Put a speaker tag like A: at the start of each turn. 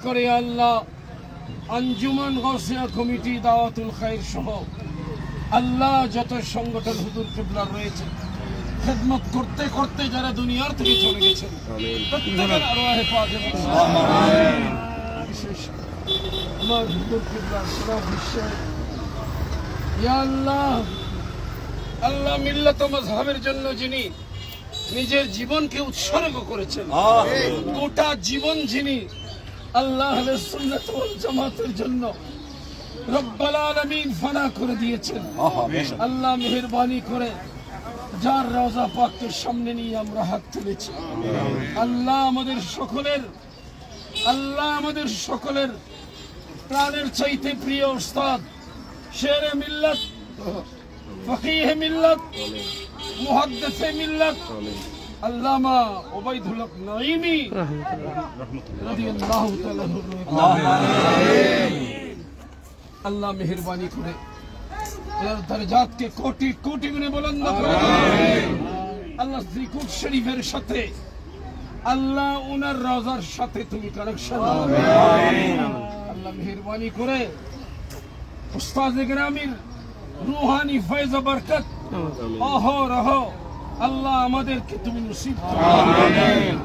A: করে আল্লাহ আঞ্জুমান গাউসিয়া কমিটি দাওয়াতুল খায়র সহ আল্লাহ যত সংগঠন হুজুর কিবলা রয়েছে খেদমত করতে করতে যারা দুনিয়ার থেকে চলে গেছেন প্রত্যেকের আরওয়াহে পাক বিশেষ আমার হুজুর কিবলা সারা বিশ্বে ইয়া আল্লাহ আল্লাহ মিল্লাত ও মাযহাবের জন্য যিনি নিজের জীবনকে উৎসর্গ করেছেন, গোটা জীবন যিনি আল্লাহ আহলে সুন্নাত ওয়াল জামাতের জন্য রব্বুল আলামিন ফানা করে দিয়েছেন, আল্লাহ মেহেরবানি করে যার রওজা পাককে সামনে নিয়ে আমরা হাত তুলেছি, আল্লাহ আমাদের সকলের প্রাণের চাইতে প্রিয় উস্তাদ শেরে মিল্লাত ফকিহে মিল্লাত মুহাদ্দিসে মিল্লাত আল্লামা ওবাইদুল হক নাঈমি রাদিয়াল্লাহু তাআলা আল্লাহ মেহেরবানি করে এর দরজাতকে কোটি কোটি গুণে বুলন্দ করে আল্লাহ জিকুর শরীফের সাথে আল্লাহ উনার রওজার সাথে তুমি কানেকশন আল্লাহ মেহেরবানি করে উস্তাদ গ্রামীর রুহানি ফয়জ বরকত অহরহ আল্লাহ আমাদেরকে তুমি নসিব করো।